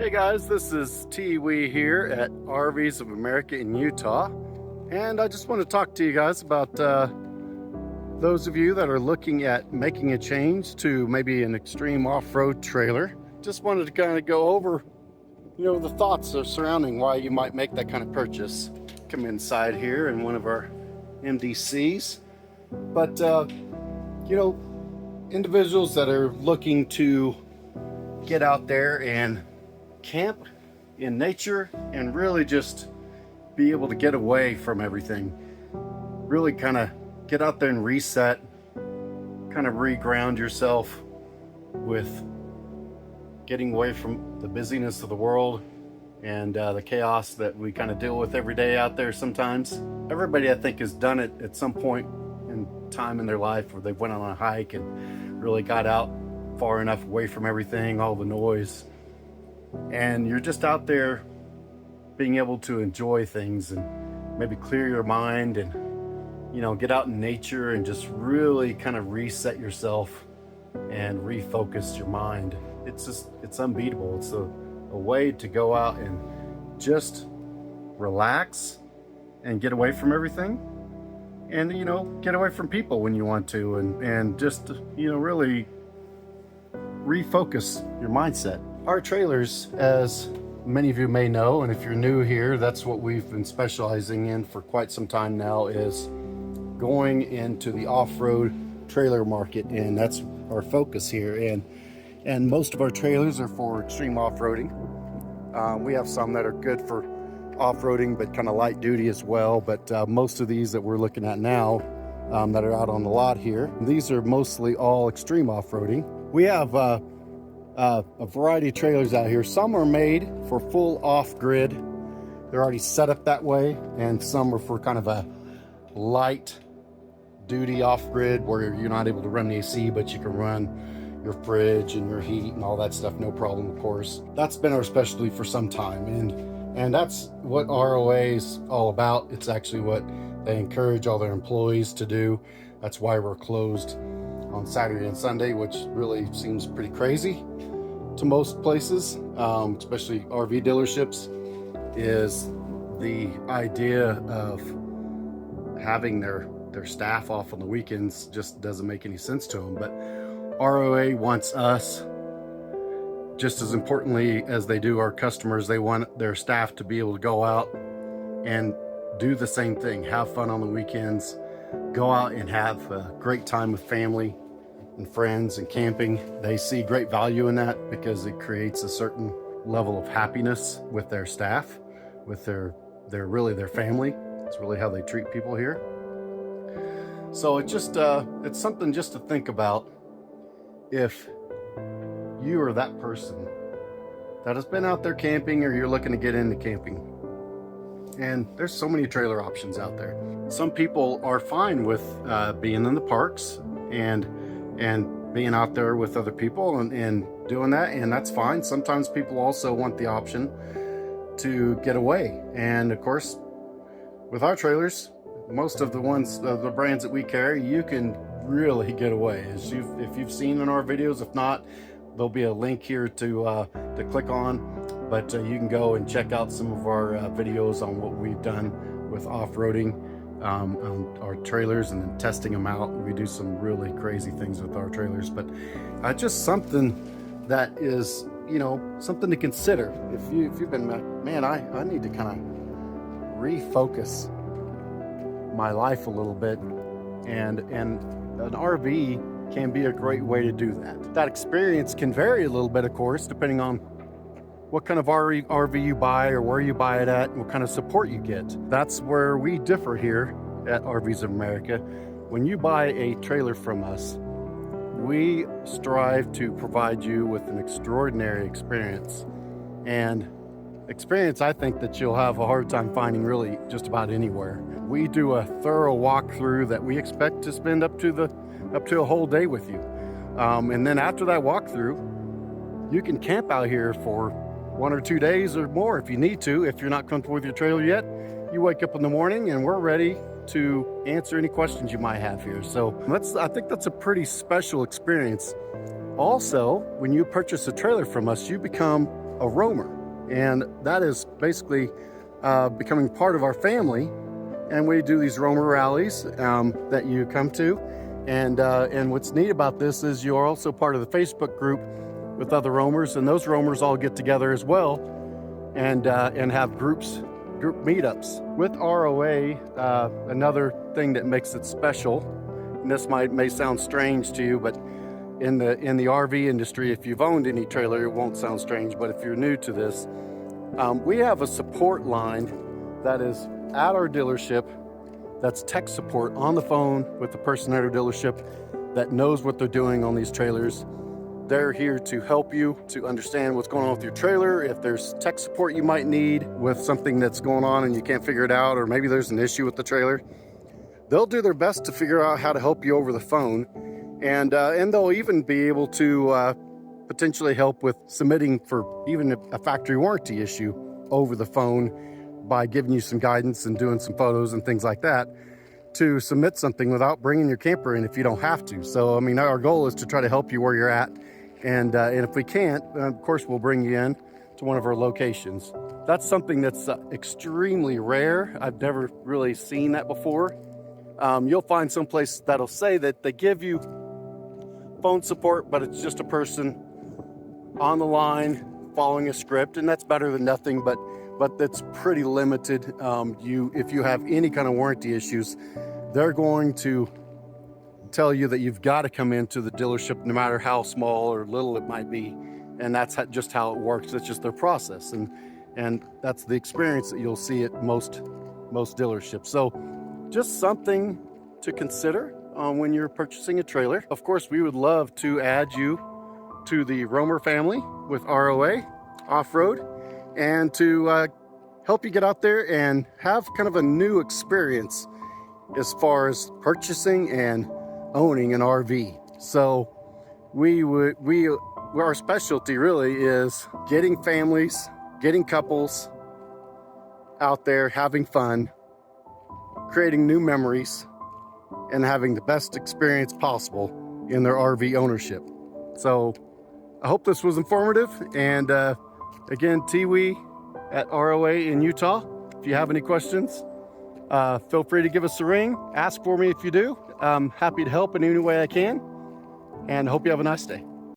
Hey guys, this is Tewi here at RVs of America in Utah, and I just want to talk to you guys about those of you that are looking at making a change to maybe an extreme off-road trailer. Just wanted to kind of go over, the thoughts surrounding why you might make that kind of purchase. Come inside here in one of our MDCs, but individuals that are looking to get out there and camp in nature and really just be able to get away from everything, really kind of get out there and reset, kind of re-ground yourself with getting away from the busyness of the world and the chaos that we kind of deal with every day out there. Sometimes everybody, I think, has done it at some point in time in their life where they went on a hike and really got out far enough away from everything, all the noise, and you're just out there being able to enjoy things and maybe clear your mind and get out in nature and just really kind of reset yourself and refocus your mind. It's unbeatable. It's a way to go out and just relax and get away from everything, and get away from people when you want to, and just really refocus your mindset. Our trailers, as many of you may know, and if you're new here, that's what we've been specializing in for quite some time now, is going into the off-road trailer market, and that's our focus here. And most of our trailers are for extreme off-roading. We have some that are good for off-roading but kind of light duty as well, but most of these that we're looking at now that are out on the lot here, these are mostly all extreme off-roading. We have a variety of trailers out here. Some are made for full off-grid. They're already set up that way, and some are for kind of a light duty off-grid where you're not able to run the AC, but you can run your fridge and your heat and all that stuff, no problem, of course. That's been our specialty for some time, and that's what ROA is all about. It's actually what they encourage all their employees to do. That's why we're closed on Saturday and Sunday, which really seems pretty crazy to most places, especially RV dealerships, is the idea of having their staff off on the weekends just doesn't make any sense to them. But ROA wants us, just as importantly as they do our customers, they want their staff to be able to go out and do the same thing, have fun on the weekends, go out and have a great time with family and friends and camping. They see great value in that because it creates a certain level of happiness with their staff, with their family. It's really how they treat people here. So it's something just to think about if you are that person that has been out there camping, or you're looking to get into camping. And there's so many trailer options out there. Some people are fine with being in the parks and being out there with other people and doing that, and that's fine. Sometimes people also want the option to get away, and of course with our trailers, most of the brands that we carry, you can really get away, if you've seen in our videos. If not, there'll be a link here to click on, but you can go and check out some of our videos on what we've done with off-roading on our trailers and then testing them out. We do some really crazy things with our trailers, but just something that is something to consider if you've been, man, I need to kind of refocus my life a little bit, and an RV can be a great way to do that. That experience can vary a little bit, of course, depending on what kind of RV you buy, or where you buy it at, and what kind of support you get. That's where we differ here at RVs of America. When you buy a trailer from us, we strive to provide you with an extraordinary experience, and experience I think that you'll have a hard time finding really just about anywhere. We do a thorough walkthrough that we expect to spend up to a whole day with you, and then after that walkthrough, you can camp out here for 1 or 2 days or more if you need to. If you're not comfortable with your trailer yet, you wake up in the morning and we're ready to answer any questions you might have here. So I think that's a pretty special experience. Also, when you purchase a trailer from us, you become a roamer, and that is basically becoming part of our family. And we do these roamer rallies that you come to, and what's neat about this is you're also part of the Facebook group with other roamers, and those roamers all get together as well and have group meetups. With ROA, another thing that makes it special, and this may sound strange to you, but in the RV industry, if you've owned any trailer, it won't sound strange, but if you're new to this, we have a support line that is at our dealership. That's tech support on the phone with the person at our dealership that knows what they're doing on these trailers. They're here to help you to understand what's going on with your trailer. If there's tech support you might need with something that's going on and you can't figure it out, or maybe there's an issue with the trailer, they'll do their best to figure out how to help you over the phone. And they'll even be able to potentially help with submitting for even a factory warranty issue over the phone by giving you some guidance and doing some photos and things like that to submit something without bringing your camper in if you don't have to. So, I mean, our goal is to try to help you where you're at. And if we can't, of course, we'll bring you in to one of our locations. That's something that's extremely rare. I've never really seen that before. You'll find some place that'll say that they give you phone support, but it's just a person on the line following a script, and that's better than nothing, but that's pretty limited. If you have any kind of warranty issues, they're going to tell you that you've got to come into the dealership no matter how small or little it might be, and that's just how it works. It's just their process, and that's the experience that you'll see at most dealerships. So just something to consider when you're purchasing a trailer. Of course, we would love to add you to the roamer family with ROA Off-Road, and to help you get out there and have kind of a new experience as far as purchasing and owning an RV. So our specialty really is getting families, getting couples out there having fun, creating new memories, and having the best experience possible in their RV ownership. So I hope this was informative. And again, Tewi at ROA in Utah. If you have any questions, feel free to give us a ring. Ask for me if you do. I'm happy to help in any way I can, and hope you have a nice day.